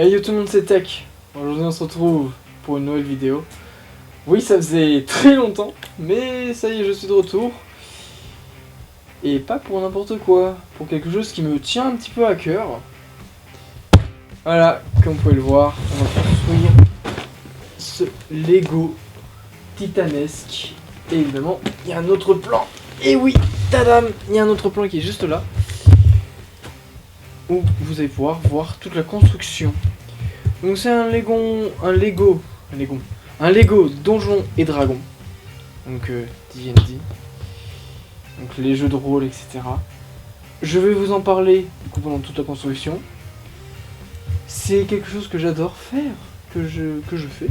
Hey yo tout le monde, c'est Tech. Aujourd'hui on se retrouve pour une nouvelle vidéo. Oui, ça faisait très longtemps, mais ça y est, je suis de retour. Et pas pour n'importe quoi, pour quelque chose qui me tient un petit peu à cœur. Voilà, comme vous pouvez le voir, on va construire ce Lego titanesque. Et évidemment, il y a un autre plan. Et oui, tadam, il y a un autre plan qui est juste là. Où vous allez pouvoir voir toute la construction. Donc c'est un Lego Donjons et Dragons. Donc D&D. Donc les jeux de rôle, etc. Je vais vous en parler du coup pendant toute la construction. C'est quelque chose que j'adore faire, que je fais.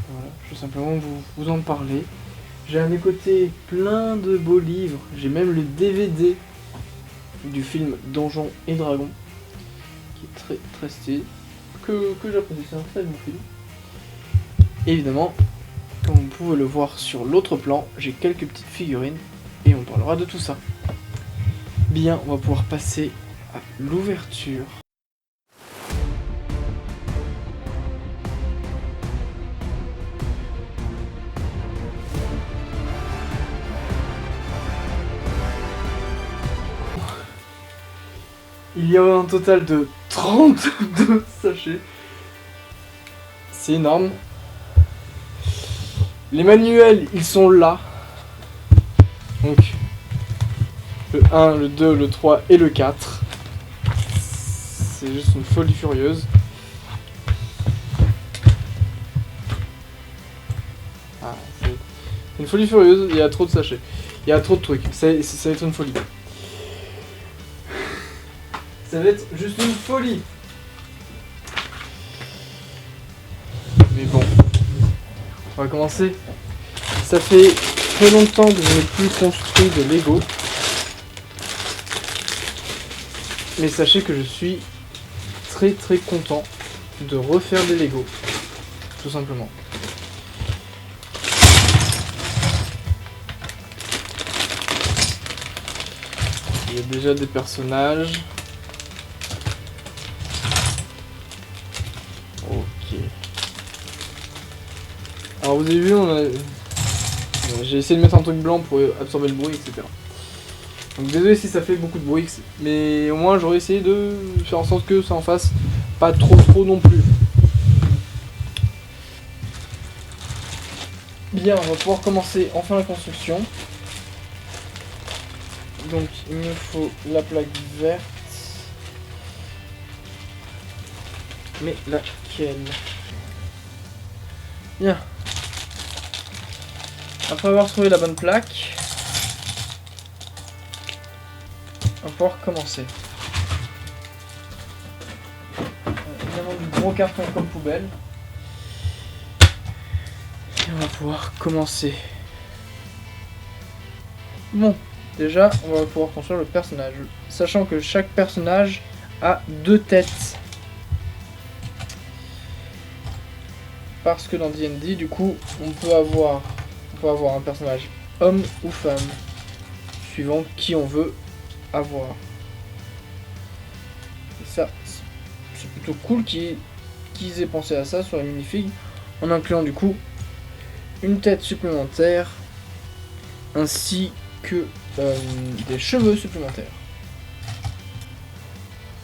Voilà, je vais simplement vous en parler. J'ai à mes côtés plein de beaux livres. J'ai même le DVD du film Donjons et Dragons, qui est très très stylé, que j'apprécie, c'est un très bon film. Évidemment, comme vous pouvez le voir sur l'autre plan, j'ai quelques petites figurines et on parlera de tout ça. Bien, on va pouvoir passer à l'ouverture. Il y a un total de 32 sachets. C'est énorme. Les manuels, ils sont là. Donc, le 1, le 2, le 3 et le 4. C'est juste une folie furieuse. Ah, c'est une folie furieuse, il y a trop de sachets. Il y a trop de trucs, ça va être une folie. Ça va être juste une folie. Mais bon, on va commencer. Ça fait très longtemps que je n'ai plus construit de Lego. Mais sachez que je suis très très content de refaire des Lego. Tout simplement. Il y a déjà des personnages. Ok. Alors vous avez vu, j'ai essayé de mettre un truc blanc pour absorber le bruit, etc. Donc désolé si ça fait beaucoup de bruit, mais au moins j'aurais essayé de faire en sorte que ça en fasse pas trop non plus. Bien, on va pouvoir commencer enfin la construction. Donc il me faut la plaque verte. Mais laquelle? Bien. Après avoir trouvé la bonne plaque, on va pouvoir commencer. Évidemment du gros carton comme poubelle. Et on va pouvoir commencer. Bon, déjà on va pouvoir construire le personnage. Sachant que chaque personnage a 2 têtes. Parce que dans D&D, du coup, on peut avoir un personnage homme ou femme, suivant qui on veut avoir. Et ça, c'est plutôt cool qu'ils aient pensé à ça sur la minifig, en incluant du coup une tête supplémentaire, ainsi que des cheveux supplémentaires.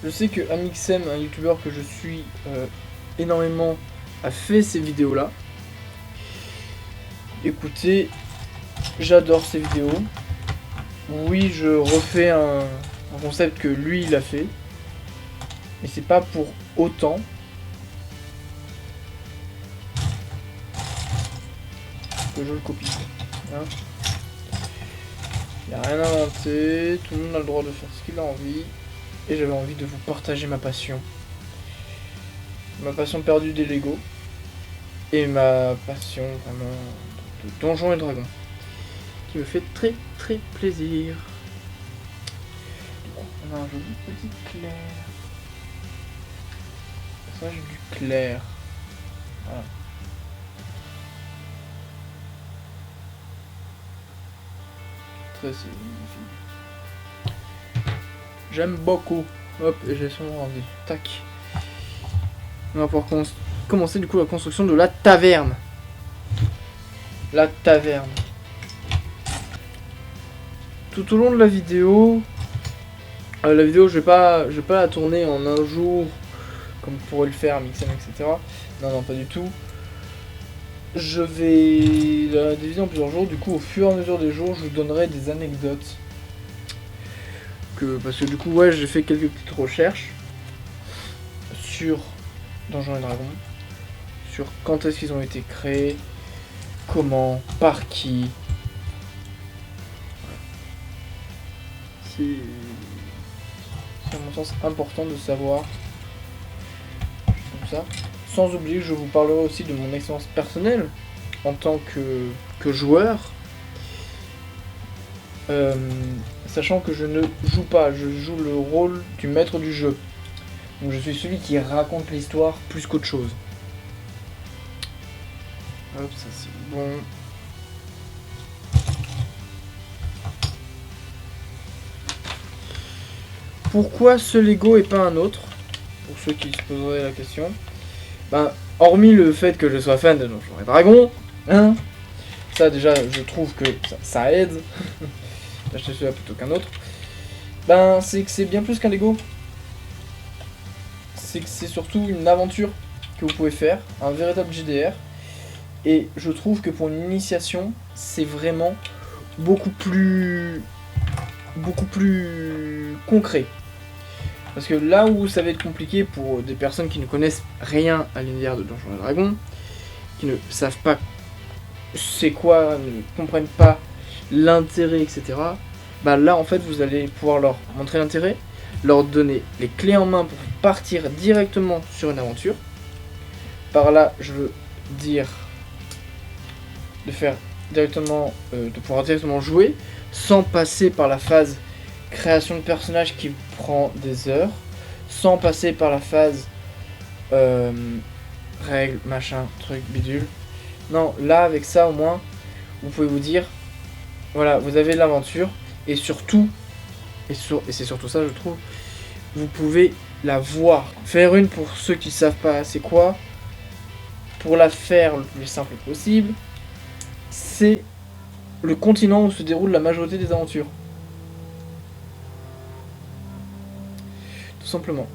Je sais que Amixem, un youtubeur que je suis énormément, a fait ces vidéos là. Écoutez, j'adore ces vidéos. Oui, je refais un concept que lui il a fait, mais c'est pas pour autant. Que je le copie. Hein, il n'y a rien inventé, tout le monde a le droit de faire ce qu'il a envie. Et j'avais envie de vous partager ma passion. Ma passion perdue des Lego. Et ma passion vraiment de Donjons et Dragons. Qui me fait très très plaisir. On a un joli petit clair. Personnage du clair. Voilà. Très magnifique. J'aime beaucoup. Hop, et j'ai son rendu. Tac. On va pouvoir commencer du coup la construction de la taverne. La taverne. Tout au long de la vidéo, je vais pas la tourner en un jour comme pourrait le faire Mixem, etc. Non, non, pas du tout. Je vais la diviser en plusieurs jours. Du coup, au fur et à mesure des jours, je vous donnerai des anecdotes. Parce que du coup, ouais, j'ai fait quelques petites recherches sur Donjons et Dragons, sur quand est-ce qu'ils ont été créés, comment, par qui. C'est à mon sens important de savoir comme ça. Sans oublier que je vous parlerai aussi de mon expérience personnelle en tant que joueur. Sachant que je ne joue pas, je joue le rôle du maître du jeu. Donc je suis celui qui raconte l'histoire plus qu'autre chose. Hop, ça c'est bon. Pourquoi ce Lego et pas un autre? Pour ceux qui se poseraient la question. Ben, hormis le fait que je sois fan de Donjons et Dragons, hein, ça déjà je trouve que ça aide. D'acheter celui-là plutôt qu'un autre. Ben, c'est que c'est bien plus qu'un Lego. C'est que c'est surtout une aventure que vous pouvez faire, un véritable JDR. Et je trouve que pour une initiation, c'est vraiment beaucoup plus concret. Parce que là où ça va être compliqué pour des personnes qui ne connaissent rien à l'univers de Donjons et Dragons, qui ne savent pas c'est quoi, ne comprennent pas l'intérêt, etc. Bah là en fait vous allez pouvoir leur montrer l'intérêt, leur donner les clés en main pour partir directement sur une aventure. Par là je veux dire de faire directement, de pouvoir directement jouer sans passer par la phase création de personnage qui prend des heures, sans passer par la phase règles, machin, truc, bidule. Non, là avec ça au moins, vous pouvez vous dire, voilà, vous avez l'aventure, et surtout, et c'est surtout ça je trouve, vous pouvez la voir. Faire une pour ceux qui savent pas c'est quoi, pour la faire le plus simple possible, c'est le continent où se déroule la majorité des aventures. Tout simplement.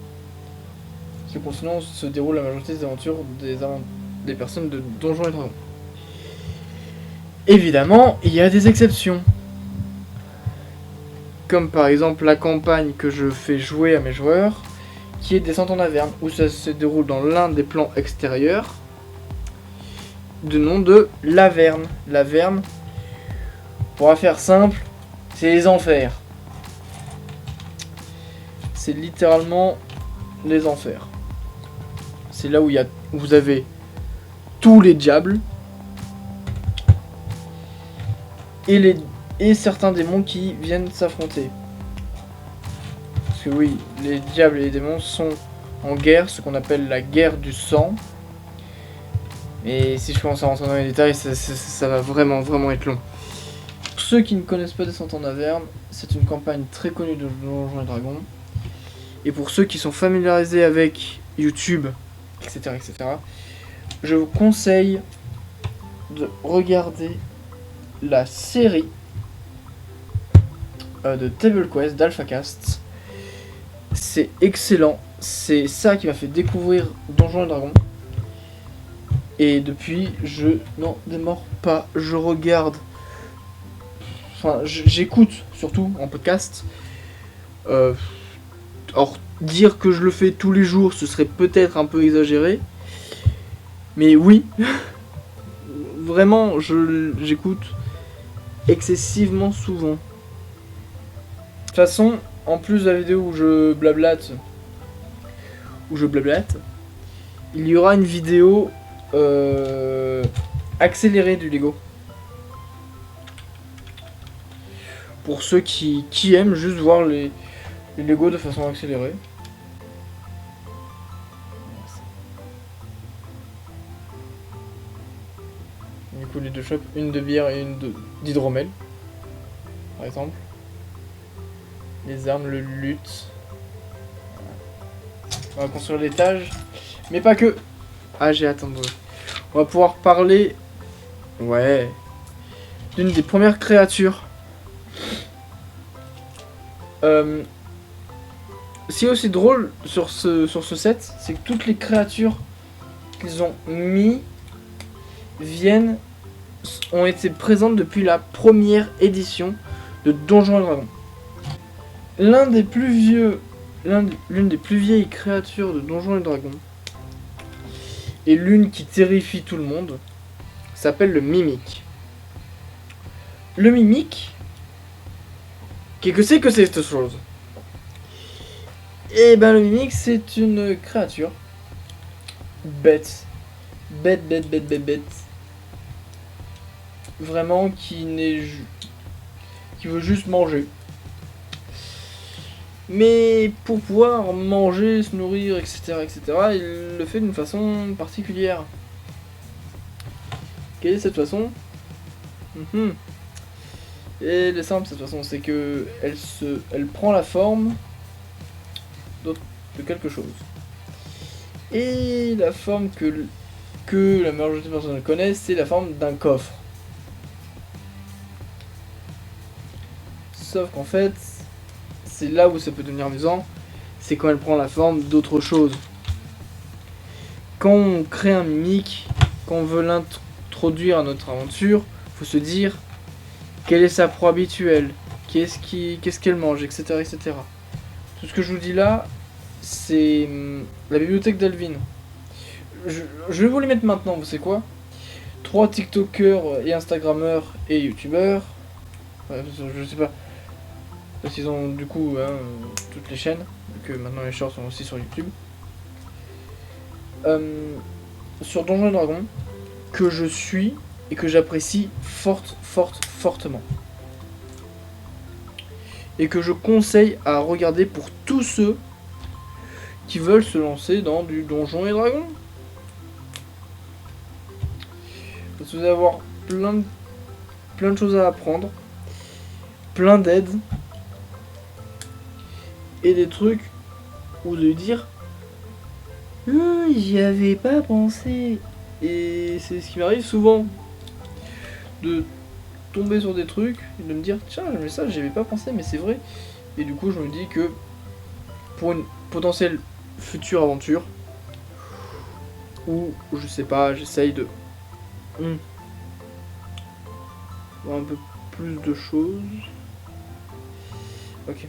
C'est le continent où se déroule la majorité des aventures des personnes de Donjons et Dragons. Évidemment, il y a des exceptions. Comme par exemple la campagne que je fais jouer à mes joueurs, qui est Descente en Averne, où ça se déroule dans l'un des plans extérieurs, de nom de l'Averne. L'Averne, pour faire simple, c'est les enfers. C'est littéralement les enfers. C'est là où vous avez tous les diables et certains démons qui viennent s'affronter. Parce que oui, les diables et les démons sont en guerre, ce qu'on appelle la guerre du sang. Et si je commence à rentrer dans les détails, ça va vraiment être long. Pour ceux qui ne connaissent pas Descente en Averne, c'est une campagne très connue de Donjons et Dragons. Et pour ceux qui sont familiarisés avec YouTube, etc., je vous conseille de regarder la série de Table Quest d'AlphaCast. C'est excellent, c'est ça qui m'a fait découvrir Donjons et Dragons. Et depuis, je n'en démords pas, je regarde, enfin j'écoute surtout en podcast. Or, dire que je le fais tous les jours, ce serait peut-être un peu exagéré. Mais oui, vraiment, j'écoute excessivement souvent. De toute façon, en plus de la vidéo où je blablate, il y aura une vidéo accélérée du Lego. Pour ceux qui aiment juste voir les Lego de façon accélérée. Du coup les deux chopes, une de bière et une d'hydromel. Par exemple. Les armes, le luth. On va construire l'étage. Mais pas que. Ah, j'ai attendu. On va pouvoir parler... Ouais. D'une des premières créatures. Ce qui est aussi drôle sur ce set, c'est que toutes les créatures qu'ils ont mis ont été présentes depuis la première édition de Donjons et Dragons. L'une des plus vieilles créatures de Donjons et Dragons, et l'une qui terrifie tout le monde, s'appelle le Mimic. Le Mimic, qu'est-ce que c'est que cette chose? Et ben le Mimic, c'est une créature bête. Bête. Vraiment qui veut juste manger. Mais pour pouvoir manger, se nourrir, etc., il le fait d'une façon particulière. Quelle est cette façon? Et elle est simple cette façon, c'est que elle prend la forme de quelque chose. Et la forme que la majorité des personnes connaissent, c'est la forme d'un coffre. Sauf qu'en fait, c'est là où ça peut devenir amusant, c'est quand elle prend la forme d'autre chose. Quand on crée un mimique, quand on veut l'introduire à notre aventure, faut se dire quelle est sa proie habituelle, qu'est-ce qu'elle mange, etc. Tout ce que je vous dis là, c'est la bibliothèque d'Alvin. Je vais vous les mettre maintenant, vous savez quoi? 3 TikTokers et Instagrammeurs et YouTubeurs. Ouais, je sais pas. Parce qu'ils ont du coup toutes les chaînes, vu que maintenant les shorts sont aussi sur YouTube. Sur Donjons et Dragons, que je suis et que j'apprécie fortement. Et que je conseille à regarder pour tous ceux qui veulent se lancer dans du Donjons et Dragons. Parce que vous allez avoir plein de choses à apprendre, plein d'aides, et des trucs où de dire j'y avais pas pensé. Et c'est ce qui m'arrive souvent, de tomber sur des trucs et de me dire tiens, mais ça j'y avais pas pensé, mais c'est vrai. Et du coup je me dis que pour une potentielle future aventure, ou je sais pas, j'essaye de voir un peu plus de choses. Ok.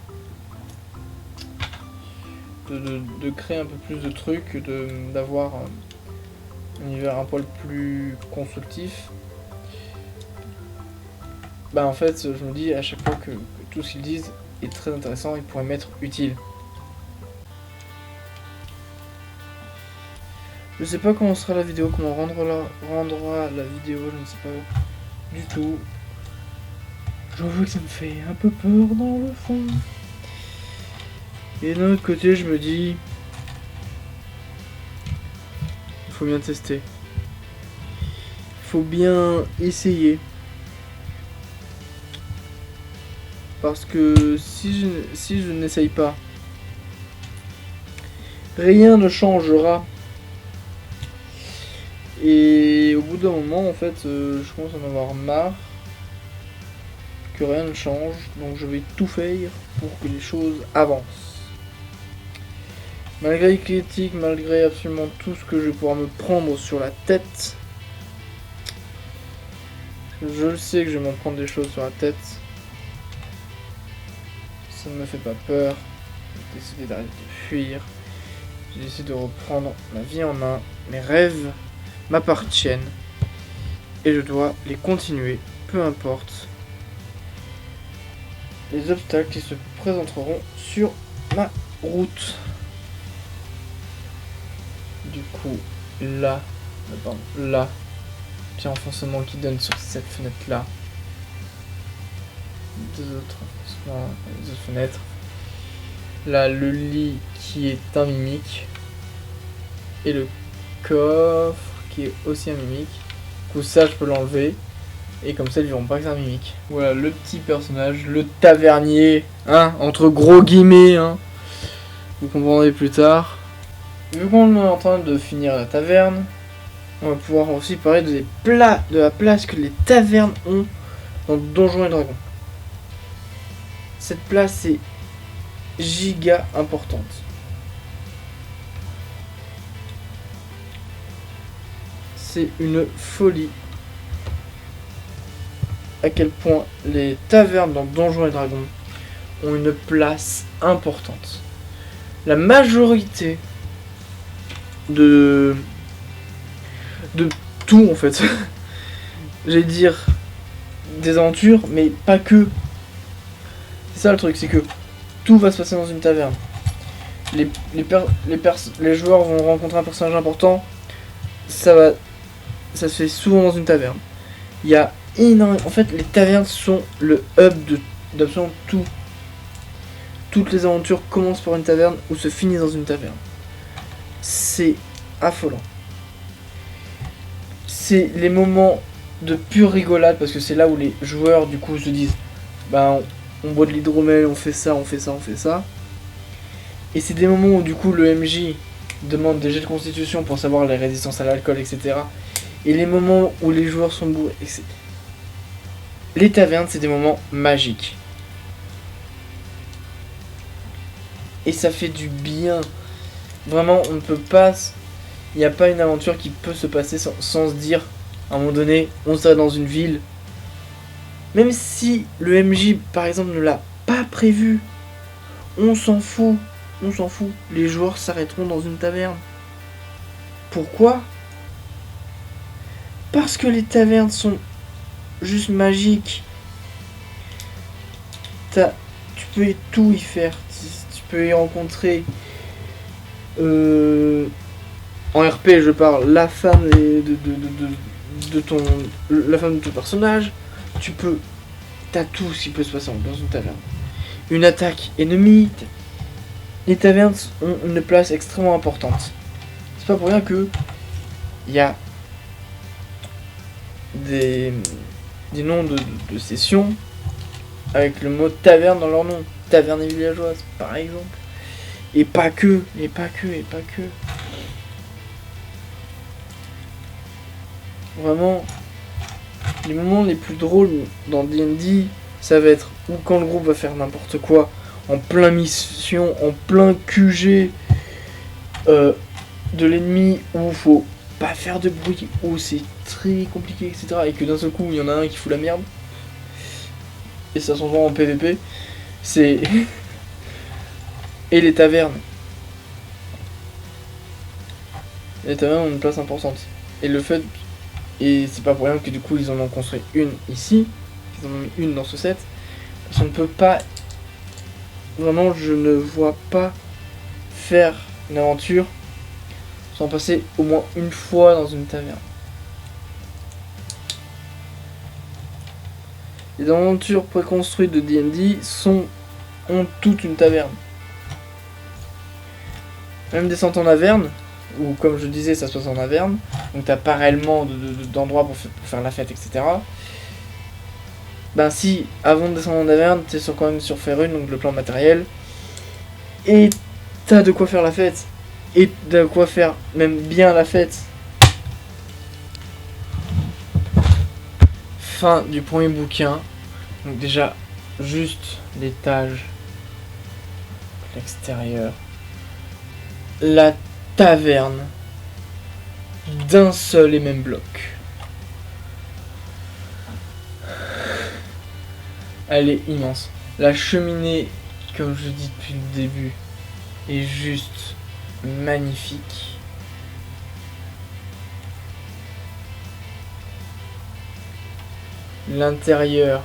De créer un peu plus de trucs, d'avoir un univers un poil plus constructif. Bah en fait je me dis à chaque fois que tout ce qu'ils disent est très intéressant et pourrait m'être utile. Je sais pas comment sera la vidéo, comment rendra la vidéo, je ne sais pas du tout. J'avoue que ça me fait un peu peur dans le fond. Et d'un autre côté, je me dis, il faut bien tester. Il faut bien essayer. Parce que si je n'essaye pas, rien ne changera. Et au bout d'un moment, en fait, je commence à en avoir marre que rien ne change. Donc je vais tout faire pour que les choses avancent. Malgré les critiques, malgré absolument tout ce que je vais pouvoir me prendre sur la tête, je le sais que je vais m'en prendre des choses sur la tête. Ça ne me fait pas peur. J'ai décidé d'arrêter de fuir. J'ai décidé de reprendre ma vie en main. Mes rêves m'appartiennent. Et je dois les continuer, peu importe les obstacles qui se présenteront sur ma route. Du coup, là, petit renforcement qui donne sur cette fenêtre là. Deux autres renforcements, les autres fenêtres. Là, le lit qui est un mimique. Et le coffre qui est aussi un mimique. Du coup, ça, je peux l'enlever. Et comme ça, ils verront pas que c'est un mimique. Voilà, le petit personnage, le tavernier, hein, entre gros guillemets, hein. Vous comprendrez plus tard. vu qu'on est en train de finir la taverne, on va pouvoir aussi parler de la place que les tavernes ont dans Donjons et Dragons. Cette place est giga importante. C'est une folie à quel point les tavernes dans Donjons et Dragons ont une place importante. La majorité de tout en fait, j'allais dire des aventures, mais pas que. C'est ça le truc, c'est que tout va se passer dans une taverne. Les joueurs vont rencontrer un personnage important, ça se fait souvent dans une taverne. Il y a énormément. En fait, les tavernes sont le hub d'absolument tout. Toutes les aventures commencent par une taverne ou se finissent dans une taverne. C'est affolant. C'est les moments de pure rigolade parce que c'est là où les joueurs du coup se disent bah on boit de l'hydromel, on fait ça, on fait ça, on fait ça. Et c'est des moments où du coup le MJ demande des jets de constitution pour savoir les résistances à l'alcool, etc. Et les moments où les joueurs sont bourrés. Les tavernes, c'est des moments magiques. Et ça fait du bien. Vraiment, on ne peut pas... Il n'y a pas une aventure qui peut se passer sans se dire, à un moment donné, on serait dans une ville. Même si le MJ, par exemple, ne l'a pas prévu, on s'en fout. On s'en fout. Les joueurs s'arrêteront dans une taverne. Pourquoi ? Parce que les tavernes sont juste magiques. Tu peux tout y faire. Tu peux y rencontrer... en RP, je parle la femme la femme de ton personnage. T'as tout ce qui peut se passer dans une taverne. Une attaque ennemie. Les tavernes ont une place extrêmement importante. C'est pas pour rien que il y a des noms de sessions avec le mot taverne dans leur nom. Taverne villageoise, par exemple. Et pas que. Vraiment, les moments les plus drôles dans D&D, ça va être ou quand le groupe va faire n'importe quoi, en plein mission, en plein QG de l'ennemi, où faut pas faire de bruit, où c'est très compliqué, etc. Et que d'un seul coup, il y en a un qui fout la merde. Et ça s'en va en PVP. C'est... Et les tavernes. Les tavernes ont une place importante. Et le fait... Et c'est pas pour rien que du coup ils en ont construit une ici. Ils en ont mis une dans ce set. Parce qu'on ne peut pas... Vraiment, je ne vois pas faire une aventure sans passer au moins une fois dans une taverne. Les aventures préconstruites de D&D ont toute une taverne. Même Descente en Averne, où comme je disais ça se passe en Averne, donc t'as pas réellement d'endroits pour faire la fête, etc. Ben si, avant de descendre en Averne, t'es quand même sur Faerûn, donc le plan matériel, et t'as de quoi faire la fête, et de quoi faire même bien la fête. Fin du premier bouquin. Donc déjà, juste l'étage, l'extérieur, la taverne d'un seul et même bloc. Elle est immense. La cheminée, comme je dis depuis le début, est juste magnifique. L'intérieur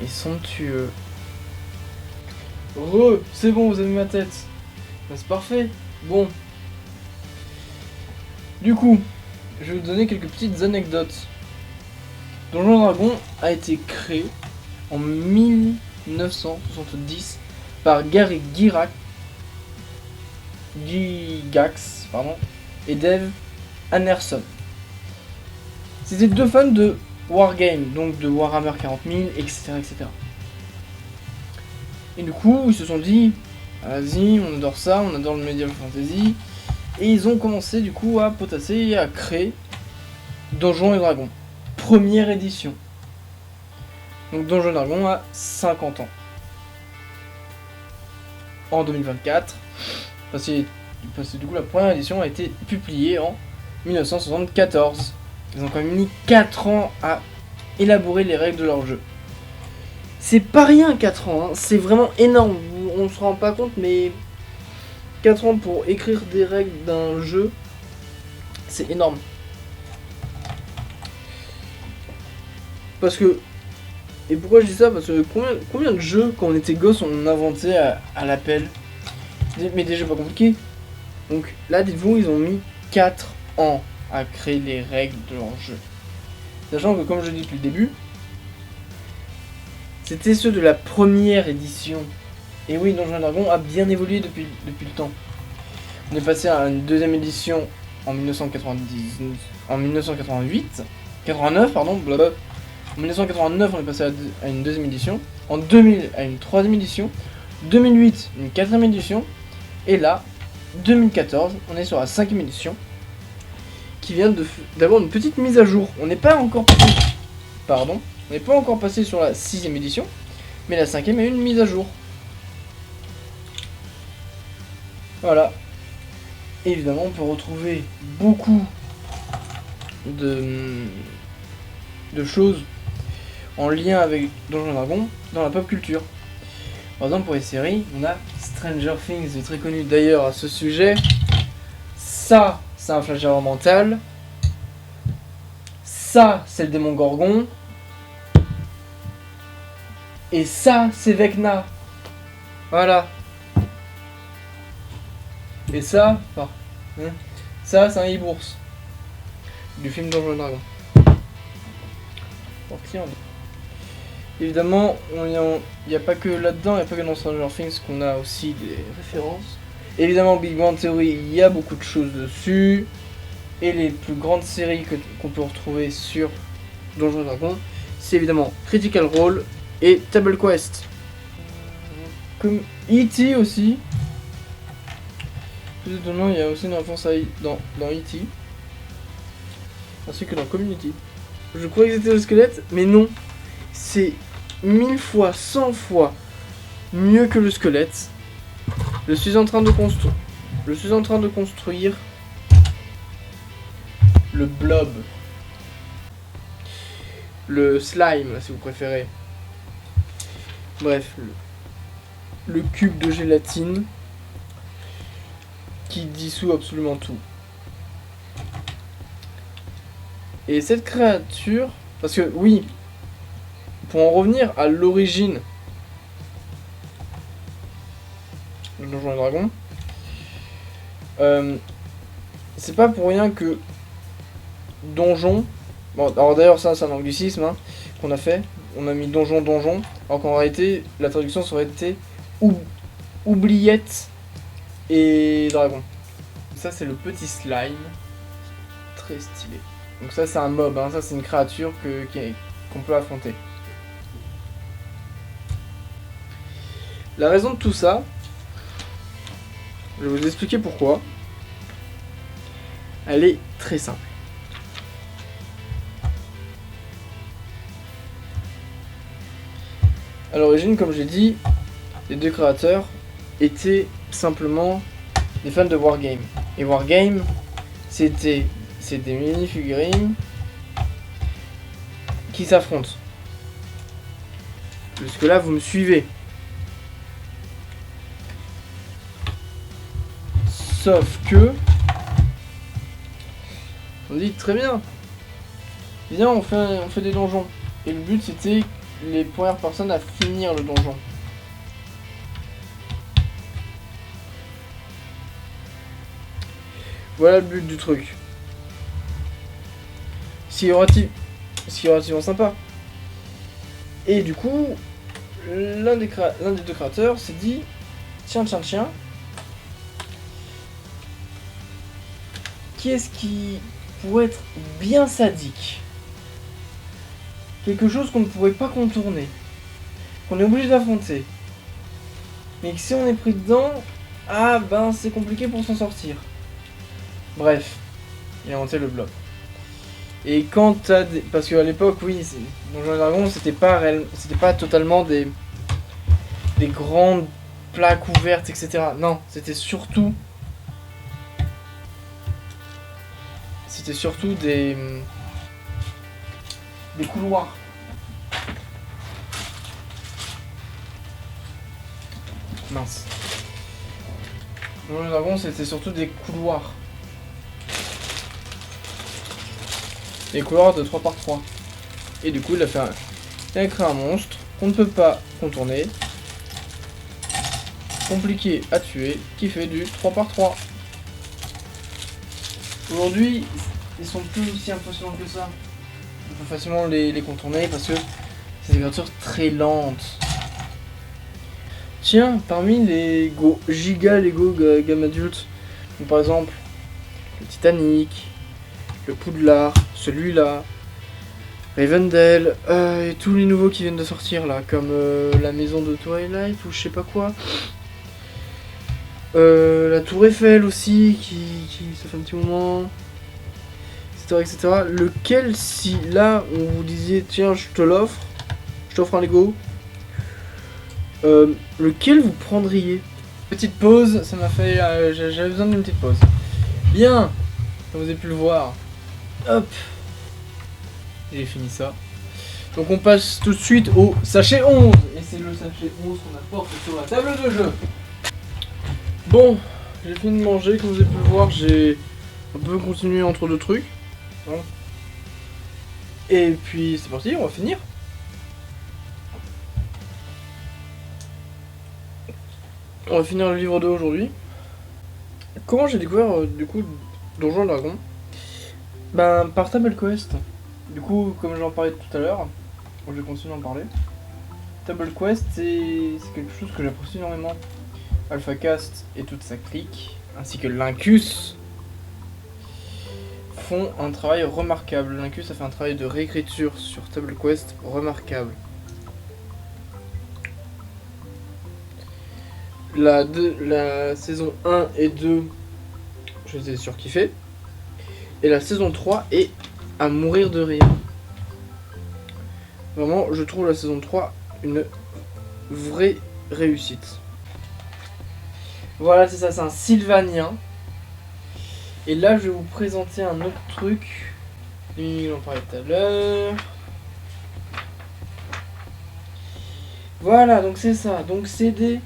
est somptueux. C'est bon, vous avez ma tête. Ben, c'est parfait. Bon. Du coup, je vais vous donner quelques petites anecdotes. Donjons et Dragons a été créé en 1970 par Gary Gygax et Dave Anderson. C'était deux fans de Wargame, donc de Warhammer 40 000, etc., etc. Et du coup, ils se sont dit, vas-y, on adore ça, on adore le medieval fantasy, Et ils ont commencé du coup à potasser et à créer Donjons et Dragons. Première édition. Donc Donjons et Dragons a 50 ans. En 2024. Parce que du coup la première édition a été publiée en 1974. Ils ont quand même mis 4 ans à élaborer les règles de leur jeu. C'est pas rien 4 ans, hein. C'est vraiment énorme. On se rend pas compte, mais 4 ans pour écrire des règles d'un jeu, c'est énorme. Parce que... Et pourquoi je dis ça? Parce que combien de jeux, quand on était gosse, on inventait à l'appel? Mais des jeux pas compliqués. Donc là, dites-vous, ils ont mis 4 ans à créer les règles de leur jeu. Sachant que, comme je l'ai dit depuis le début, c'était ceux de la première édition. Et oui, Donjons et Dragons a bien évolué depuis le temps. On est passé à une deuxième édition en 1988, 89 pardon, blablabla. En 1989, on est passé à une deuxième édition. En 2000, à une troisième édition. 2008, une quatrième édition. Et là, 2014, on est sur la cinquième édition. Qui vient d'avoir une petite mise à jour. On n'est pas encore passé... Pardon. On n'est pas encore passé sur la sixième édition. Mais la cinquième a eu une mise à jour. Voilà. Évidemment, on peut retrouver beaucoup de choses en lien avec Donjons et Dragons dans la pop culture. Par exemple, pour les séries, on a Stranger Things, très connu d'ailleurs à ce sujet. Ça, c'est un flagelleur mental. Ça, c'est le démon Gorgon. Et ça, c'est Vecna. Voilà. Et ça, ça, c'est un hibours. Du film Donjons et Dragons. Évidemment, il n'y a pas que là-dedans, il n'y a pas que dans Stranger Things qu'on a aussi des références. Évidemment, Big Bang Theory, il y a beaucoup de choses dessus. Et les plus grandes séries qu'on peut retrouver sur Donjons et Dragons, c'est évidemment Critical Role et Table Quest. Comme E.T. aussi. Plus étonnant, il y a aussi une référence dans E.T. Ainsi que dans Community. Je croyais que c'était le squelette, mais non. C'est 1000 fois, 100 fois mieux que le squelette. Je suis en train de construire le blob. Le slime, si vous préférez. Bref, le cube de gélatine qui dissout absolument tout. Et cette créature, parce que oui, pour en revenir à l'origine de Donjons et Dragons, c'est pas pour rien que donjon, bon alors d'ailleurs ça c'est un anglicisme hein, qu'on a fait, on a mis donjon, alors qu'en réalité la traduction ça aurait été oubliette et dragon. Ça c'est le petit slime, très stylé. Donc ça c'est un mob, hein. Ça c'est une créature qu'on peut affronter. La raison de tout ça, je vais vous expliquer pourquoi. Elle est très simple. À l'origine, comme j'ai dit, les deux créateurs étaient simplement des fans de Wargame. Et Wargame, c'est des mini-figurines qui s'affrontent. Jusque là, vous me suivez. Sauf que... On dit très bien. Viens, on fait des donjons. Et le but, c'était les premières personnes à finir le donjon. Voilà le but du truc. Ce qui est relativement sympa. Et du coup, l'un des deux créateurs s'est dit, tiens, qui est-ce qui pourrait être bien sadique? Quelque chose qu'on ne pourrait pas contourner, qu'on est obligé d'affronter. Mais que si on est pris dedans, ah ben c'est compliqué pour s'en sortir. Bref, il a inventé le blob. Et quand t'as des... Parce qu'à l'époque, oui, Donjons et Dragons, c'était pas totalement des grandes plaques ouvertes, etc. Non, c'était surtout des couloirs. Mince. Donjons et Dragons, c'était surtout des couloirs. Des couloirs de 3 par 3. Et du coup, il a créé un monstre qu'on ne peut pas contourner. Compliqué à tuer, qui fait du 3 par 3. Aujourd'hui, ils sont plus aussi impressionnants que ça. On peut facilement les contourner parce que c'est des créatures très lentes. Tiens, parmi les giga Lego gamme adulte, donc par exemple le Titanic, le Poudlard, celui-là, Rivendell, et tous les nouveaux qui viennent de sortir là, comme la maison de Twilight ou je sais pas quoi. La Tour Eiffel aussi, qui ça fait un petit moment, etc., etc. Lequel, si là on vous disait tiens je t'offre un Lego, lequel vous prendriez? Petite pause, ça m'a fait, j'avais besoin d'une petite pause. Bien, comme vous avez pu le voir, hop, j'ai fini ça. Donc on passe tout de suite au sachet 11, et c'est le sachet 11 qu'on apporte sur la table de jeu. Bon, j'ai fini de manger, comme vous avez pu le voir, j'ai un peu continué entre deux trucs. Voilà. Et puis c'est parti, on va finir. On va finir le livre 2 aujourd'hui. Comment j'ai découvert du coup Donjons et Dragons? Ben par Table Quest. Du coup, comme j'en parlais tout à l'heure, je vais continuer à en parler. Table Quest, c'est quelque chose que j'apprécie énormément. AlphaCast et toute sa clique, ainsi que Lincus, font un travail remarquable. Lincus a fait un travail de réécriture sur Table Quest remarquable. La saison 1 et 2, je les ai surkiffés. Et la saison 3 est à mourir de rire. Vraiment, je trouve la saison 3 une vraie réussite. Voilà, c'est ça, c'est un Sylvanien. Et là, je vais vous présenter un autre truc. On en parlait tout à l'heure. Voilà, donc c'est ça. Donc c'est des...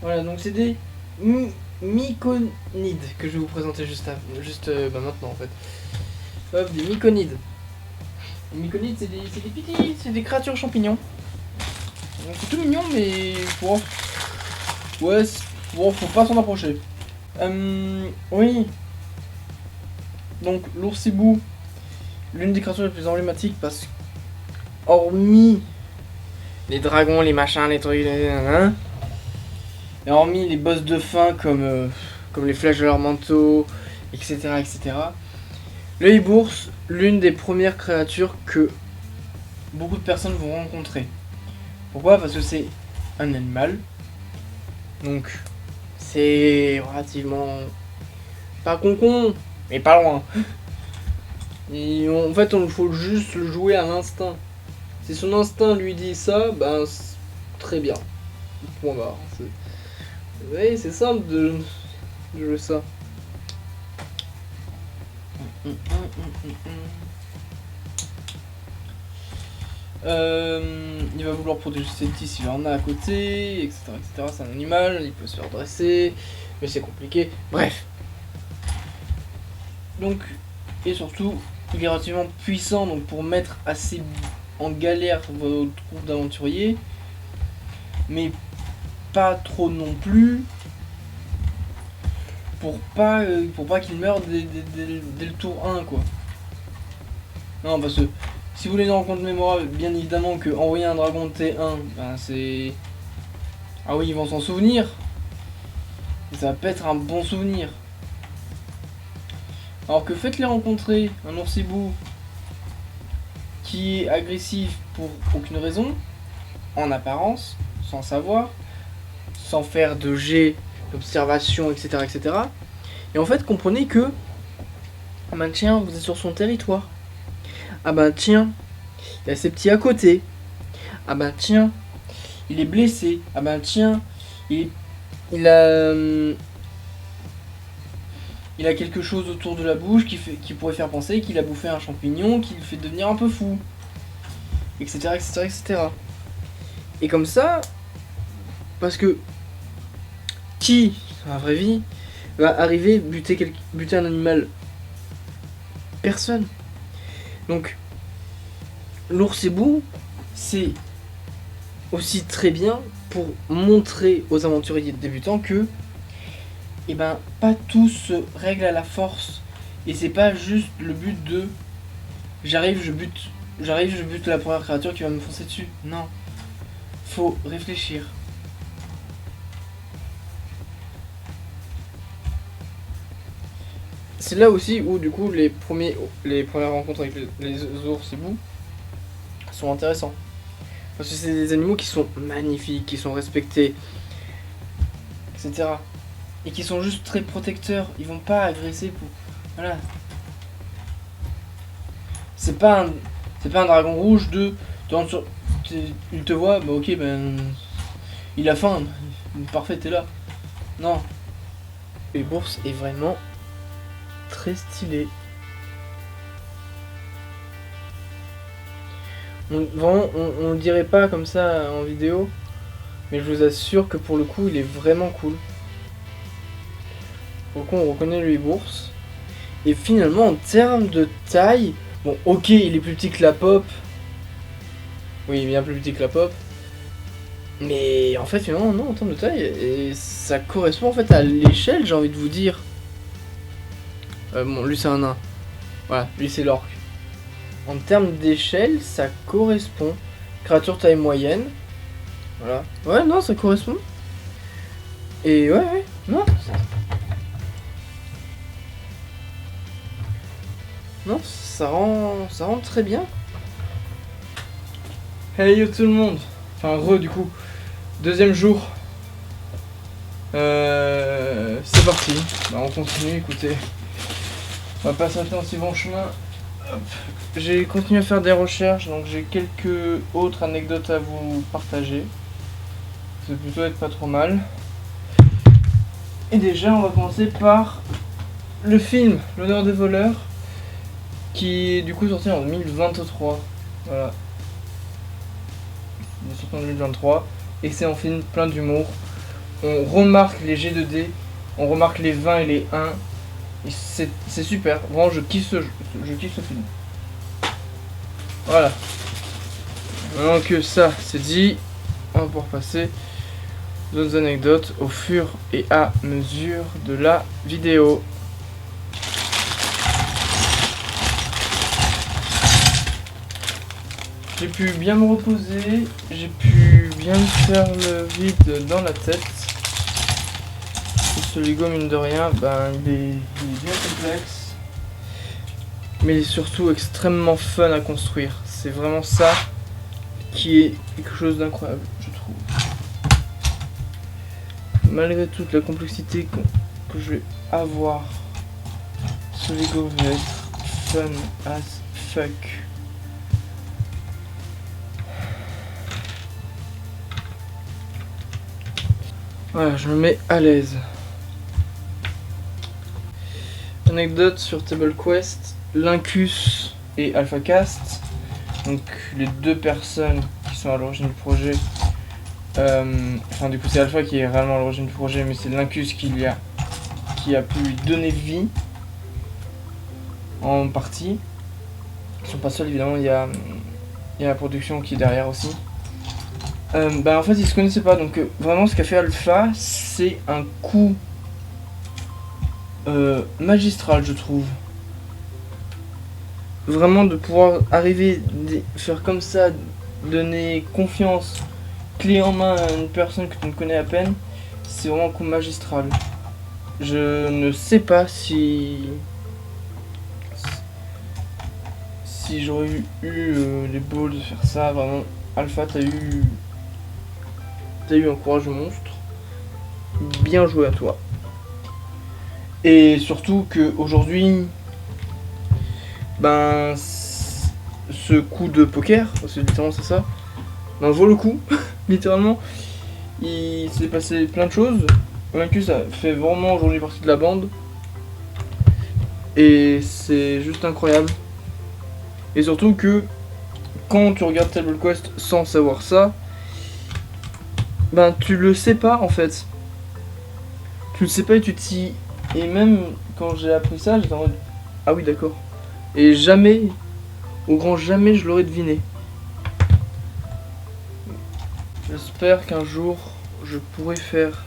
Voilà, donc c'est des myconides que je vais vous présenter juste maintenant en fait. Hop, des myconides. Les myconides, c'est des créatures champignons. Donc c'est tout mignon, mais bon, ouais, bon, faut pas s'en approcher. Oui. Donc l'oursibou, l'une des créatures les plus emblématiques parce que, hormis les dragons, les machins, les trucs, et hormis les boss de fin comme les flèches de leur manteau, etc., etc. Le hibou-ours, l'une des premières créatures que beaucoup de personnes vont rencontrer. Pourquoi? Parce que c'est un animal. Donc, c'est relativement... pas concon, mais pas loin. Et en fait, il faut juste le jouer à l'instinct. Si son instinct lui dit ça, ben, très bien. Point barre. Oui, c'est simple de jouer ça. Il va vouloir protéger ses petits s'il en a à côté, etc., etc. C'est un animal, il peut se faire dresser, mais c'est compliqué. Bref. Donc, et surtout, il est relativement puissant, donc pour mettre assez en galère votre groupe d'aventuriers, mais pas trop non plus, pour pas qu'il meure dès le tour 1, quoi. Non, parce que si vous voulez une rencontre mémorable, bien évidemment que envoyer un dragon de T1, ben c'est... Ah oui, ils vont s'en souvenir. Ça va pas être un bon souvenir. Alors que faites-les rencontrer un oursibou qui est agressif pour aucune raison, en apparence, sans savoir, sans faire de jet d'observation, etc., etc. Et en fait, comprenez que, ah bah tiens, vous êtes sur son territoire. Ah bah tiens, il y a ses petits à côté. Ah bah tiens, il est blessé. Ah bah tiens, il a quelque chose autour de la bouche qui pourrait faire penser qu'il a bouffé un champignon qui le fait devenir un peu fou. Etc. etc. etc. Et comme ça, parce que qui, dans la vraie vie, va arriver buter un animal? Personne. Donc, l'ours hibou, c'est aussi très bien pour montrer aux aventuriers débutants que, eh ben, pas tout se règle à la force. Et c'est pas juste le but de j'arrive, je bute la première créature qui va me foncer dessus. Non. Faut réfléchir. C'est là aussi où du coup les premières rencontres avec les ours hibous sont intéressants. Parce que c'est des animaux qui sont magnifiques, qui sont respectés, etc. Et qui sont juste très protecteurs. Ils vont pas agresser pour... Voilà. C'est pas un dragon rouge de... Il te voit, bah ok, ben... Il a faim. Parfait, t'es là. Non. Et l'ours est vraiment très stylé. Vraiment, on le dirait pas comme ça en vidéo, mais je vous assure que pour le coup, il est vraiment cool. Pour le coup, on reconnaît le bourse. Et finalement, en termes de taille, bon, ok, il est plus petit que la pop. Oui, il est bien plus petit que la pop. Mais en fait, finalement, non, en termes de taille, et ça correspond en fait à l'échelle, j'ai envie de vous dire. Bon, lui c'est un nain. Voilà, lui c'est l'orque. En termes d'échelle, ça correspond. Créature taille moyenne. Voilà. Ouais, non, ça correspond. Et ouais, non. Non, ça rend très bien. Hey yo tout le monde. Enfin, du coup. Deuxième jour. C'est parti. Bah, on continue, écoutez. On va pas s'arrêter dans si bon chemin. Hop. J'ai continué à faire des recherches, donc j'ai quelques autres anecdotes à vous partager. Ça peut plutôt être pas trop mal. Et déjà, on va commencer par le film L'honneur des voleurs, qui est du coup sorti en 2023. Voilà. Il est sorti en 2023. Excellent film, plein d'humour. On remarque les G2D, on remarque les 20 et les 1. C'est super, vraiment je kiffe ce film. Voilà. Maintenant que ça c'est dit, on va pouvoir passer aux autres anecdotes au fur et à mesure de la vidéo. J'ai pu bien me reposer, j'ai pu bien me faire le vide dans la tête. Ce Lego, mine de rien, ben, il est bien complexe, mais il est surtout extrêmement fun à construire. C'est vraiment ça qui est quelque chose d'incroyable, je trouve. Malgré toute la complexité que je vais avoir, ce Lego va être fun as fuck. Voilà, je me mets à l'aise. Anecdote sur Table Quest, Lincus et AlphaCast, donc les deux personnes qui sont à l'origine du projet. Enfin, du coup, c'est Alpha qui est réellement à l'origine du projet, mais c'est Lincus qui a pu lui donner vie en partie. Ils sont pas seuls, évidemment, il y a la production qui est derrière aussi. En fait, ils se connaissaient pas, donc vraiment, ce qu'a fait Alpha, c'est un coup magistral, je trouve. Vraiment de pouvoir arriver, faire comme ça, donner confiance, clé en main à une personne que tu ne connais à peine, c'est vraiment un coup magistral. Je ne sais pas si j'aurais eu les balls de faire ça. Vraiment, Alpha, t'as eu un courage monstre. Bien joué à toi. Et surtout que aujourd'hui, ben, ce coup de poker, parce que littéralement c'est ça, ben, vaut le coup, littéralement. Il s'est passé plein de choses. Lincus a fait vraiment aujourd'hui partie de la bande. Et c'est juste incroyable. Et surtout que quand tu regardes Table Quest sans savoir ça, ben tu le sais pas en fait. Tu le sais pas et tu t'y... Et même quand j'ai appris ça, j'étais en mode... Ah oui d'accord. Et jamais, au grand jamais, je l'aurais deviné. J'espère qu'un jour, je pourrai faire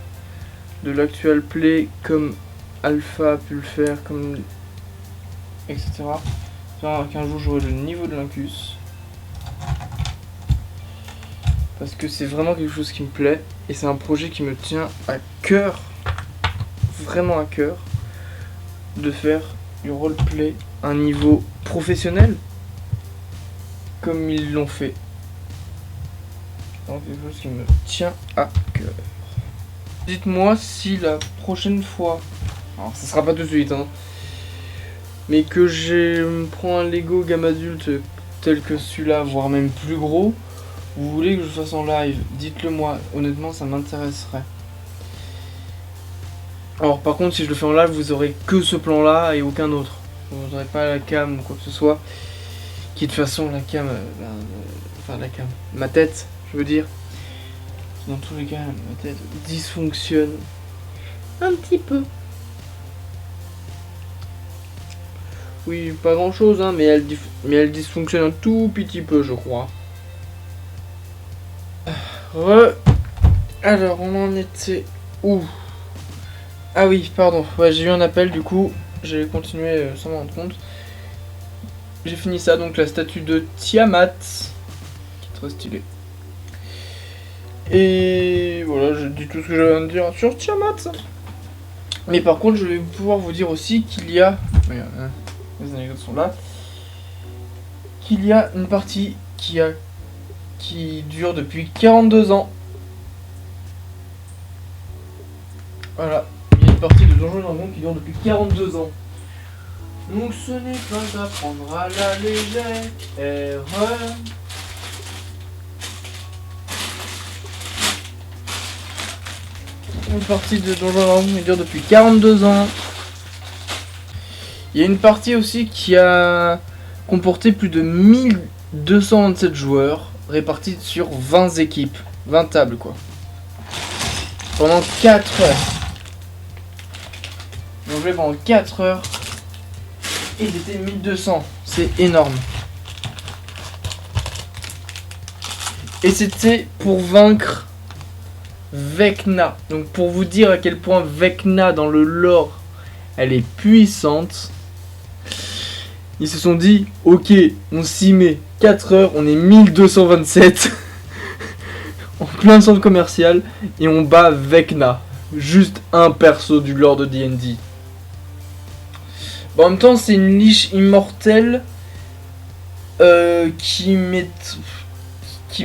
de l'actual play comme Alpha a pu le faire, comme... etc. J'espère qu'un jour j'aurai le niveau de Lincus. Parce que c'est vraiment quelque chose qui me plaît. Et c'est un projet qui me tient à cœur. Vraiment à cœur. De faire du roleplay à un niveau professionnel. Comme ils l'ont fait. C'est quelque chose qui me tient à cœur. Dites-moi si la prochaine fois, alors ça sera pas tout de suite, hein, mais que je me prends un Lego gamme adulte tel que celui-là, voire même plus gros, vous voulez que je fasse en live, dites-le moi, honnêtement ça m'intéresserait. Alors par contre si je le fais en live, vous aurez que ce plan-là et aucun autre. Vous n'aurez pas la cam ou quoi que ce soit, qui de toute façon la cam, enfin la cam, ma tête, je veux dire, dans tous les cas ma tête dysfonctionne un petit peu. Oui, pas grand chose, hein, mais elle dysfonctionne un tout petit peu, je crois. Alors, on en était où? Ah oui, pardon, ouais, j'ai eu un appel, du coup, j'ai continué sans m'en rendre compte. J'ai fini ça, donc la statue de Tiamat, qui est très stylée. Et voilà, j'ai dit tout ce que j'avais à dire sur Tiamat. Mais par contre, je vais pouvoir vous dire aussi qu'il y a... Regarde, hein, les anecdotes sont là. Qu'il y a une partie qui dure depuis 42 ans. Voilà, il y a une partie de Donjons et Dragons qui dure depuis 42 ans. Donc ce n'est pas à prendre à la légère. Une partie de Donjons et Dragons qui dure depuis 42 ans. Il y a une partie aussi qui a comporté plus de 1227 joueurs répartis sur 20 équipes, 20 tables quoi. Pendant 4 heures. Ils ont joué pendant 4 heures et ils étaient 1200, c'est énorme. Et c'était pour vaincre Vecna. Donc pour vous dire à quel point Vecna dans le lore, elle est puissante. Ils se sont dit, ok, on s'y met 4 heures, on est 1227 en plein centre commercial et on bat Vecna. Juste un perso du lore de D&D. Bon, en même temps, c'est une liche immortelle qui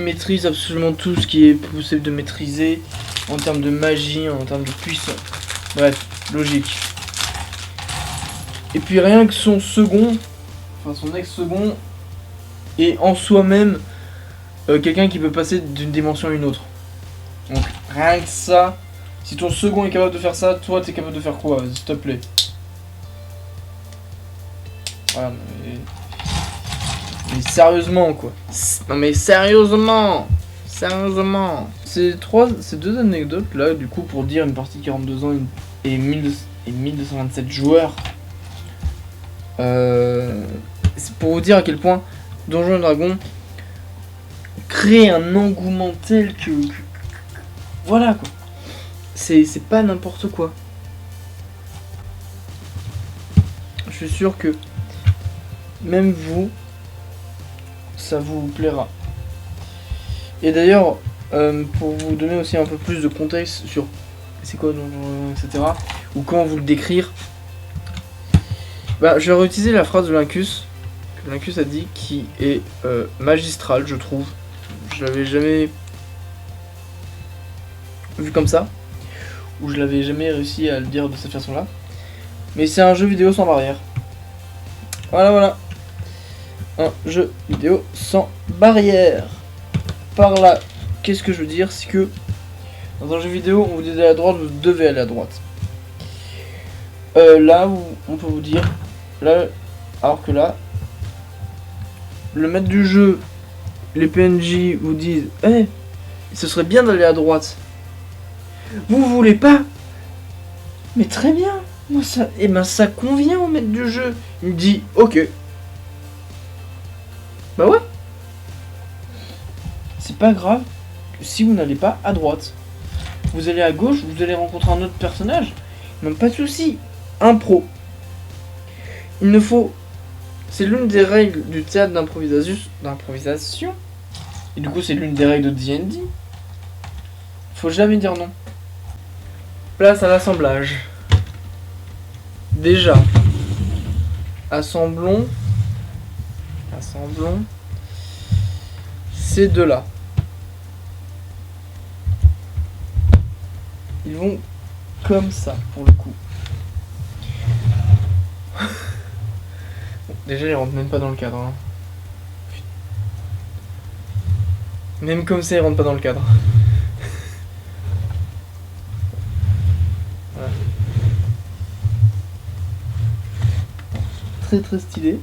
maîtrise absolument tout ce qui est possible de maîtriser en termes de magie, en termes de puissance. Bref, logique. Et puis rien que son second, enfin son ex-second, est en soi-même quelqu'un qui peut passer d'une dimension à une autre. Donc rien que ça, si ton second est capable de faire ça, toi t'es capable de faire quoi? Vas-y, s'il te plaît. Voilà, mais sérieusement quoi. Non mais sérieusement. Sérieusement. Ces deux anecdotes là, du coup, pour dire une partie de 42 ans et 1227 joueurs. C'est pour vous dire à quel point Donjons et Dragons crée un engouement tel que voilà quoi. C'est pas n'importe quoi. Je suis sûr que même vous, ça vous plaira. Et d'ailleurs, pour vous donner aussi un peu plus de contexte sur c'est quoi Donjons, etc. ou comment vous le décrire, bah, je vais réutiliser la phrase de Lincus, que Lincus a dit, qui est magistrale, je trouve. Je l'avais jamais vu comme ça, ou je l'avais jamais réussi à le dire de cette façon-là. Mais c'est un jeu vidéo sans barrière. Voilà. Un jeu vidéo sans barrière. Par là, qu'est-ce que je veux dire? C'est que dans un jeu vidéo, on vous dit d'aller à droite, vous devez aller à droite. Là où on peut vous dire, là, alors que là, le maître du jeu, les PNJ vous disent, ce serait bien d'aller à droite. Vous voulez pas? Mais très bien. Moi ça, ça convient au maître du jeu. Il me dit, ok. Bah ouais. C'est pas grave si vous n'allez pas à droite. Vous allez à gauche, vous allez rencontrer un autre personnage. Même pas de souci. Impro. Il ne faut. C'est l'une des règles du théâtre d'improvisation. Et du coup, c'est l'une des règles de D&D. Faut jamais dire non. Place à l'assemblage. Déjà. Assemblons ces deux-là. Ils vont comme ça, pour le coup. Bon, déjà, ils rentrent même pas dans le cadre. Hein. Même comme ça, ils rentrent pas dans le cadre. Voilà. Très stylé.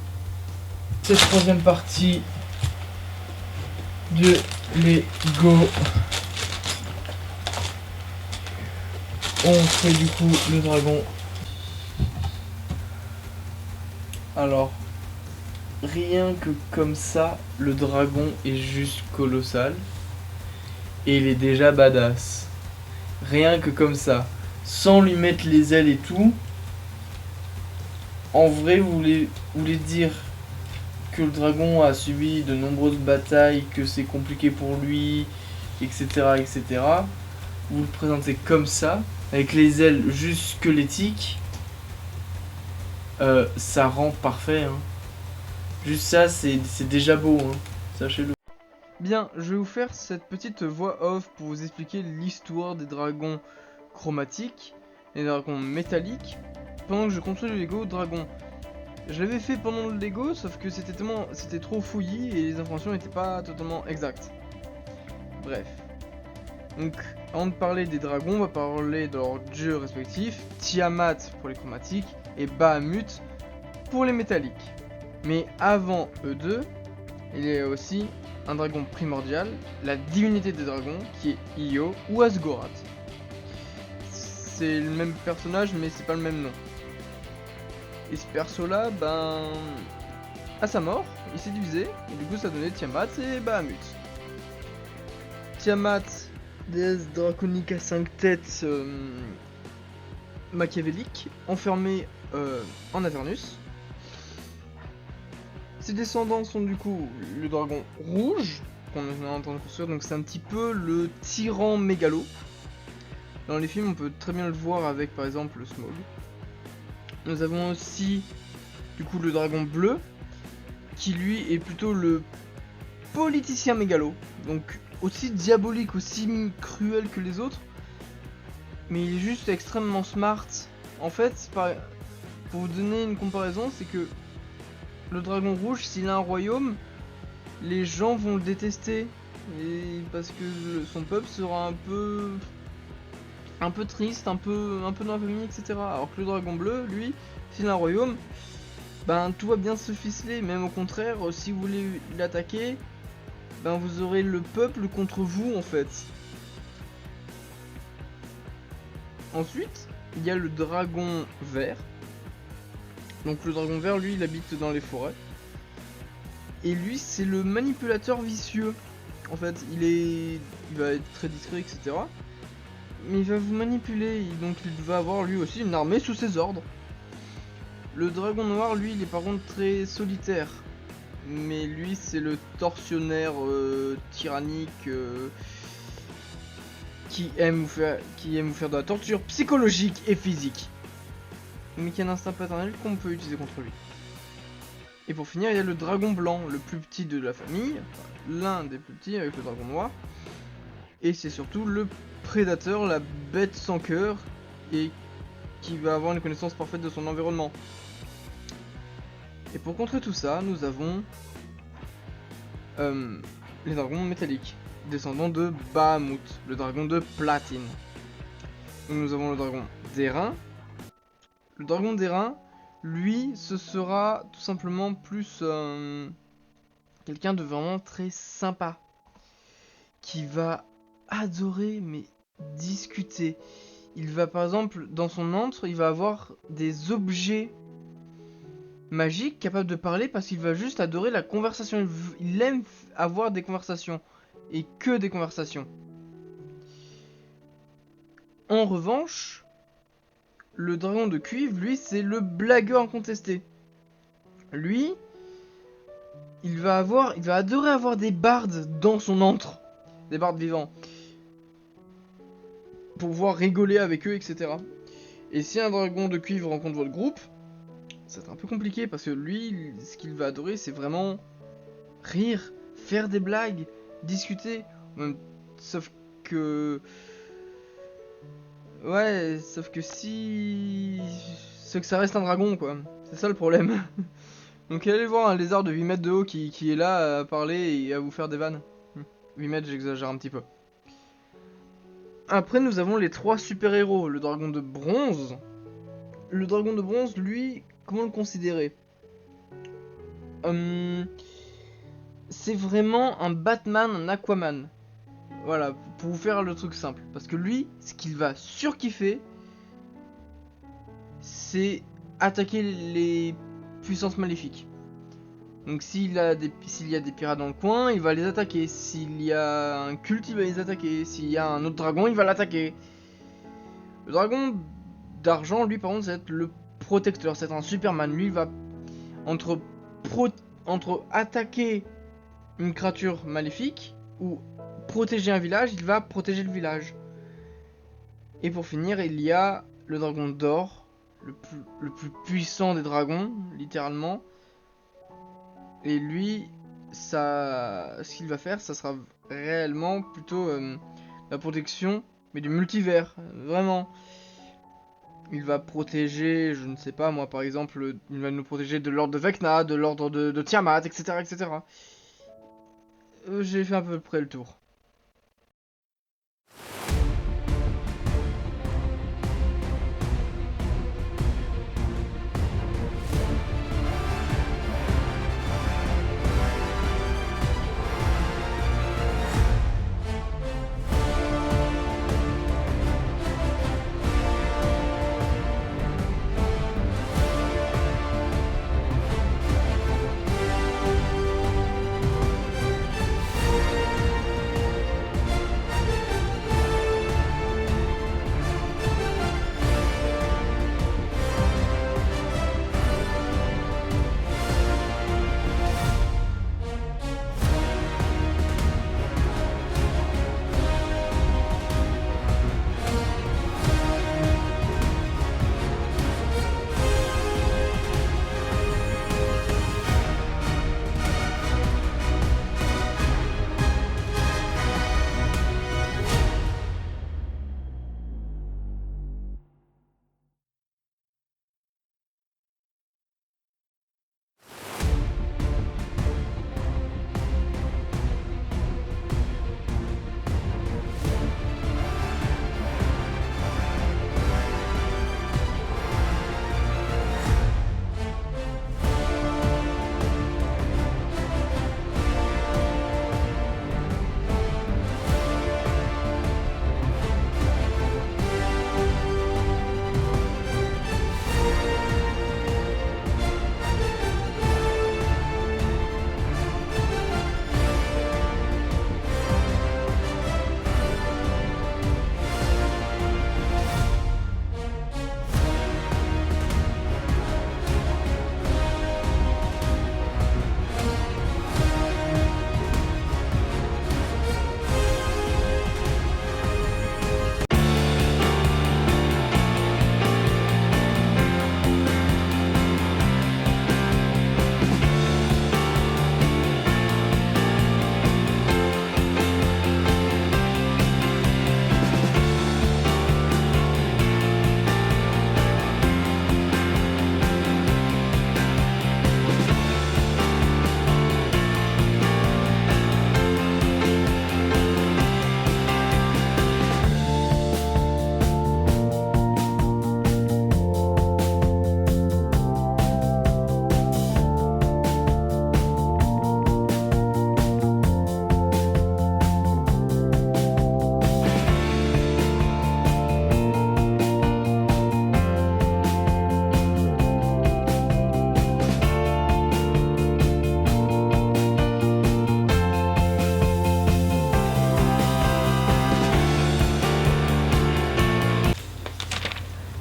Cette troisième partie de Lego. On fait du coup le dragon. Alors, rien que comme ça, le dragon est juste colossal. Et il est déjà badass. Rien que comme ça. Sans lui mettre les ailes et tout. En vrai, vous voulez dire que le dragon a subi de nombreuses batailles, que c'est compliqué pour lui, etc. Vous le présentez comme ça, avec les ailes juste squelettiques. Ça rend parfait. Hein. Juste ça, c'est déjà beau. Hein. Sachez-le. Bien, je vais vous faire cette petite voix off pour vous expliquer l'histoire des dragons chromatiques, les dragons métalliques, pendant que je construis le Lego dragon. Je l'avais fait pendant le Lego, sauf que c'était trop fouillis et les informations n'étaient pas totalement exactes. Bref. Donc, avant de parler des dragons, on va parler de leurs dieux respectifs, Tiamat pour les chromatiques et Bahamut pour les métalliques. Mais avant eux deux, il y a aussi un dragon primordial, la divinité des dragons, qui est Io ou Asgorath. C'est le même personnage, mais c'est pas le même nom. Et ce perso là, à sa mort, il s'est divisé, et du coup ça donnait Tiamat et Bahamut. Tiamat, déesse draconique à 5 têtes machiavélique, enfermée en Avernus. Ses descendants sont du coup le dragon rouge, qu'on est en train de construire, donc c'est un petit peu le tyran mégalo. Dans les films, on peut très bien le voir avec par exemple le Smaug. Nous avons aussi du coup le dragon bleu, qui lui est plutôt le politicien mégalo, donc aussi diabolique, aussi cruel que les autres, mais il est juste extrêmement smart. En fait, pour vous donner une comparaison, c'est que le dragon rouge, s'il a un royaume, les gens vont le détester, et parce que son peuple sera un peu triste, un peu dans la famille, etc. Alors que le dragon bleu, lui, s'il a un royaume, tout va bien se ficeler. Même au contraire, si vous voulez l'attaquer, vous aurez le peuple contre vous en fait. Ensuite, il y a le dragon vert. Donc le dragon vert, lui, il habite dans les forêts. Et lui, c'est le manipulateur vicieux. En fait, il va être très discret, etc. Mais il va vous manipuler, donc il va avoir lui aussi une armée sous ses ordres. Le dragon noir, lui, il est par contre très solitaire. Mais lui, c'est le tortionnaire tyrannique qui aime vous faire de la torture psychologique et physique. Mais qui a un instinct paternel qu'on peut utiliser contre lui. Et pour finir, il y a le dragon blanc, le plus petit de la famille, l'un des plus petits avec le dragon noir. Et c'est surtout le prédateur, la bête sans cœur, et qui va avoir une connaissance parfaite de son environnement. Et pour contrer tout ça, nous avons les dragons métalliques, descendants de Bahamut, le dragon de platine. Donc nous avons le dragon d'airain. Le dragon d'airain, lui, ce sera tout simplement plus quelqu'un de vraiment très sympa, qui va adorer, mais discuter. Il va par exemple, dans son antre, il va avoir des objets magiques capables de parler parce qu'il va juste adorer la conversation. Il aime avoir des conversations et que des conversations. En revanche, le dragon de cuivre, lui, c'est le blagueur incontesté. Lui, il va adorer avoir des bardes dans son antre, des bardes vivants, pour pouvoir rigoler avec eux, etc. Et si un dragon de cuivre rencontre votre groupe, ça va être un peu compliqué parce que lui, ce qu'il va adorer, c'est vraiment rire, faire des blagues, discuter. Sauf que... Ouais, sauf que si... Sauf que ça reste un dragon, quoi. C'est ça le problème. Donc allez voir un lézard de 8 mètres de haut qui est là à parler et à vous faire des vannes. 8 mètres, j'exagère un petit peu. Après, nous avons les 3 super-héros. Le dragon de bronze. Le dragon de bronze, lui, comment le considérer? C'est vraiment un Batman, un Aquaman. Voilà, pour vous faire le truc simple. Parce que lui, ce qu'il va surkiffer, c'est attaquer les puissances maléfiques. Donc s'il y a des pirates dans le coin, il va les attaquer. S'il y a un culte, il va les attaquer. S'il y a un autre dragon, il va l'attaquer. Le dragon d'argent, lui par contre, ça va être le protecteur. C'est un Superman. Lui, il va entre attaquer une créature maléfique ou protéger un village, il va protéger le village. Et pour finir, il y a le dragon d'or, le plus puissant des dragons, littéralement. Et lui, ce qu'il va faire, ça sera réellement plutôt la protection, mais du multivers, vraiment. Il va protéger, je ne sais pas moi, par exemple, il va nous protéger de l'ordre de Vecna, de l'ordre de Tiamat, etc., etc. J'ai fait à peu près le tour.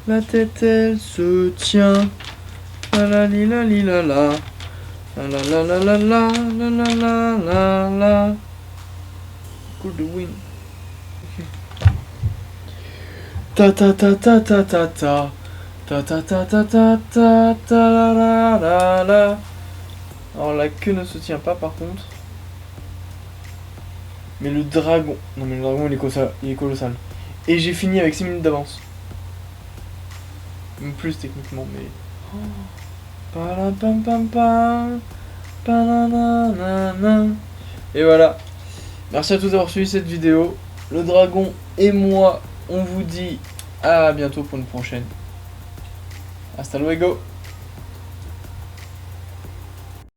La tête elle se tient. La la li la li la la. La la la la la la la la la la la. Cool de win. Ta ta ta ta ta ta ta. Ta ta ta ta ta ta ta la la la la. Alors la queue ne se tient pas par contre. Mais le dragon. Non mais le dragon il est colossal. Et j'ai fini avec 6 minutes d'avance. Même plus techniquement mais. Et voilà. Merci à tous d'avoir suivi cette vidéo. Le dragon et moi, on vous dit à bientôt pour une prochaine. Hasta luego.